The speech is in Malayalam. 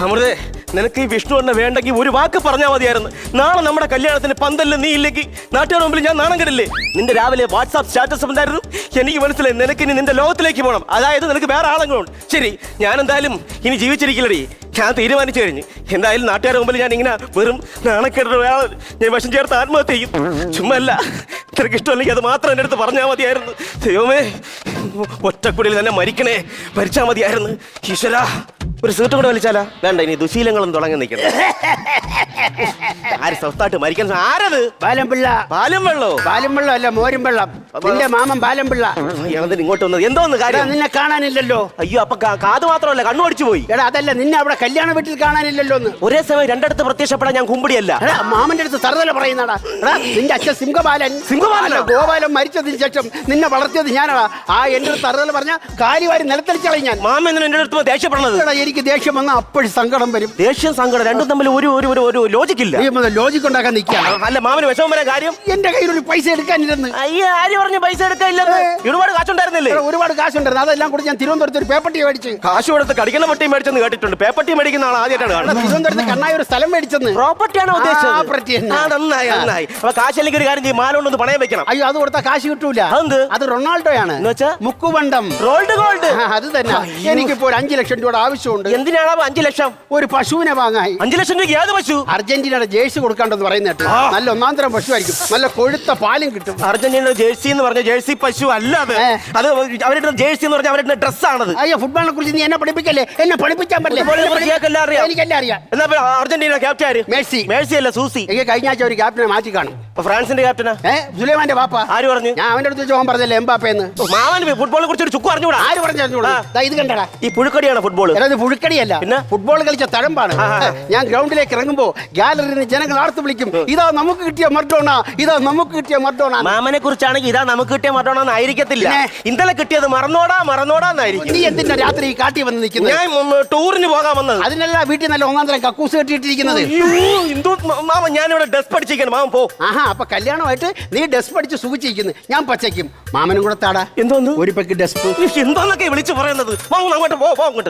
അമൃതേ, നിനക്ക് ഈ വിഷ്ണു എന്നെ വേണ്ടെങ്കിൽ ഒരു വാക്ക് പറഞ്ഞാൽ മതിയായിരുന്നു. നാളെ നമ്മുടെ കല്യാണത്തിന് പന്തലിൽ നീ ഇല്ലെങ്കിൽ നാട്ടുകാരുടെ മുമ്പിൽ ഞാൻ നാണം കെടില്ലേ? നിന്റെ രാവിലെ വാട്സാപ്പ് സ്റ്റാറ്റസ് ഉണ്ടായിരുന്നു. എനിക്ക് മനസ്സിലായി നിനക്ക് ഇനി നിന്റെ ലോകത്തിലേക്ക് പോകണം. അതായത് നിനക്ക് വേറെ ആളെങ്കിലും. ശരി, ഞാൻ എന്തായാലും ഇനി ജീവിച്ചിരിക്കില്ലടി. ഞാൻ തീരുമാനിച്ചു കഴിഞ്ഞു. എന്തായാലും നാട്ടുകാരുടെ മുമ്പിൽ ഞാൻ ഇങ്ങനെ വെറും നാണക്കേടുള്ള ഞാൻ വിഷം ചേർത്ത് ആത്മഹത്യ ചെയ്യും. ചുമ്മല്ല, ഇത്രയ്ക്ക് ഇഷ്ടമല്ലെങ്കിൽ അത് മാത്രം എൻ്റെ അടുത്ത് പറഞ്ഞാൽ മതിയായിരുന്നു. ദൈവമേ, ഒറ്റക്കുടിയിൽ തന്നെ മരിക്കണേ, മരിച്ചാൽ മതിയായിരുന്നു. ഈശ്വരാ, ഒരു സീറ്റ് കൂടെ വലിച്ചാലാ? വേണ്ട, ഇനി ദുശീലങ്ങളും തുടങ്ങി നിൽക്കണം. ആര് സ്വസ്ഥായിട്ട് മരിക്കാൻ? ആരത്? ബാലംപിള്ള. പാലും വെള്ളോ? പാലും വെള്ളം അല്ല, മോരും വെള്ളം. നിന്റെ മാമൻ ബാലംപിള്ള. ഇയാളെന്തിന് ഇങ്ങോട്ട് വന്നത്? എന്തോന്ന് കാര്യം? നിന്നെ കാണാനില്ലല്ലോ. അയ്യോ, അപ്പൊ കാത് മാത്രമല്ല, കണ്ണു അടിച്ചു പോയി. എടാ, അതല്ല, നിന്നെ അവിടെ കല്യാണ വീട്ടിൽ കാണാനില്ലല്ലോ. ഒരേ സമയം രണ്ടിടത്ത് പ്രത്യക്ഷപ്പെടാൻ ഞാൻ കുമ്പിടിയല്ല. മാമന്റെ അടുത്ത് തറുതല പറയുന്നടാ. നിന്റെ അച്ഛൻ സിംഹബാലൻ. സിംഹബാലനോ? ഗോപാലൻ മരിച്ചതിന് ശേഷം നിന്നെ വളർത്തിയത് ഞാനാ. ആ എന്റെ അടുത്ത് തറുതല പറഞ്ഞ കാലിവാരി നിലത്തടിച്ചളയും ഞാൻ. മാമ എന്റെ അടുത്ത് ദേഷ്യപ്പെടുന്നത്? എനിക്ക് ദേഷ്യം വന്നാൽ അപ്പോഴും സങ്കടം വരും. ദേഷ്യം സങ്കടം രണ്ടും തമ്മിൽ ഒരു ലോജിക്കില്ല. ലോജിക് ഉണ്ടാക്കാൻ നിൽക്കുകയാണ്. അല്ല, മാമന് വിഷമം വരാൻ കാര്യം? എന്റെ കയ്യിൽ ഒരു പൈസ എടുക്കാനില്ലെന്ന്. അയ്യോ, ആര് പറഞ്ഞു പൈസ എടുക്കാനില്ലെന്ന്? ഒരുപാട് കാശുണ്ടായിരുന്നില്ലേ? ഒരുപാട് കാശുണ്ടായിരുന്നു. അതെല്ലാം കൂടി ഞാൻ തിരുവനന്തപുരത്ത് ഒരു പേപ്പട്ടി മേടിച്ചു. കാശ് കൊടുത്ത് കടിക്കണ പട്ടിയും മേടിച്ചെന്ന് കേട്ടിട്ടുണ്ട്. പേപ്പട്ടി മേടിക്കുന്ന ആൾ ആദ്യമായിട്ടാണ് കാണുന്നത്. തിരുവനന്തപുരത്ത് കണ്ണായ ഒരു സ്ഥലം മേടിച്ചെന്ന്. പ്രോപ്പർട്ടിയാണോ ഉദ്ദേശിച്ചത്? നന്നായി. അപ്പൊ കാശല്ലെങ്കിൽ ഒരു കാര്യം ചെയ്യും, മാല കൊണ്ടൊന്ന് പണയം വെക്കണം. അയ്യോ, അത് കൊടുത്താൽ കാശ് കിട്ടൂല. അത് റൊണാൾഡോയാണ്. മുക്കുവണ്ടം. Rolled gold. അത് തന്നെ. എനിക്കിപ്പോ ഒരു 5 ലക്ഷം രൂപയുടെ ആവശ്യമുണ്ട്. എന്തിനാണ് 5 ലക്ഷം? ഒരു പശുവിനെ വാങ്ങാൻ. 5 ലക്ഷം രൂപ? ഏത് പശു? അർജന്റീനയുടെ ജേഴ്സി കൊടുക്കാണ്ടെന്ന് പറയുന്നത്. നല്ല ഒന്നാന്തരം പശു ആയിരിക്കും. നല്ല കൊഴുത്ത പാലും കിട്ടും. അർജന്റീനയുടെ ജേഴ്സി എന്ന് പറഞ്ഞ ജേഴ്സി പശു അല്ല അത്. അത് അവരുടെ ജേഴ്സി എന്ന് പറഞ്ഞാൽ അവരുടെ ഡ്രസ്സാണത്. അയ്യോ, ഫുട്ബോളിനെ കുറിച്ച് നീ എന്നെ പഠിപ്പിക്കല്ലേ? എന്നെ പഠിപ്പിക്കാൻ പറ്റില്ല. എനിക്കെല്ലാം അറിയാം. എന്നാ അർജന്റീന ക്യാപ്റ്റൻ ആര്? മെസ്സി. മെസ്സി അല്ല, സൂസി. കഴിഞ്ഞ ആഴ്ച ഒരു ക്യാപ്റ്റനെ മാറ്റി കാണും. ഫ്രാൻസിന്റെ ക്യാപ്റ്റനാ സുലൈമാന്റെ പാപ്പ. ആര് പറഞ്ഞു? ഞാൻ അവന്റെ അടുത്ത് ചോദിച്ചു, പറഞ്ഞല്ലേ എംബാപ്പേന്ന്. മാമന് ഫുട്ബോളിനെ കുറിച്ച് ഒരു ചുക്ക് അറിഞ്ഞൂടാ? ആര് പറഞ്ഞൂടാ? ഇത് കണ്ടടാ, ഈ പുഴുക്കടിയാണ് ഫുട്ബോൾ. ഇത് പുഴുക്കടിയല്ല, പിന്നെ ഫുട്ബോൾ കളിച്ച തഴമ്പാണ്. ഞാൻ ഗ്രൗണ്ടിലേക്ക് ഇറങ്ങുമ്പോ ഗാലറിയിൽ ജനങ്ങൾ ആർത്ത് വിളിക്കും, ഇതാ നമുക്ക് കിട്ടിയ മർഡോണ, ഇതാ നമുക്ക് കിട്ടിയ മർഡോണ. മാമനെ കുറിച്ചാണെങ്കിൽ ഇതാ നമുക്ക് കിട്ടിയ മർഡോണ എന്നായിരിക്കത്തില്ല. ഇന്നലെ കിട്ടിയത് മറന്നോടാന്നായിരിക്കും. നീ എന്തിനാ രാത്രി കാട്ടി വന്ന് നിൽക്കുന്നത്? ഞാൻ ടൂറിന് പോകാൻ വന്നത്. അതിനല്ല വീട്ടിൽ നല്ല ഒന്നാം തരം കക്കൂസ് കെട്ടിയിട്ടിരിക്കുന്നത്. മാമ, ഞാനിവിടെ ഡ്രസ് പഠിച്ചിരിക്കണം. മാമൻ പോ. ആഹാ, അപ്പൊ കല്യാണമായിട്ട് നീ ഡ്രസ് പഠിച്ച് സുഖിച്ചിരിക്കുന്നു. ഞാൻ പച്ചയ്ക്കും. മാമനും കൂടെ താടാ. എന്തോന്ന്? ഒരു പെക്ക് ഡ്രസ്. എന്താന്നൊക്കെ വിളിച്ചു പറയുന്നത്? അങ്ങോട്ട് പോ, അങ്ങോട്ട്.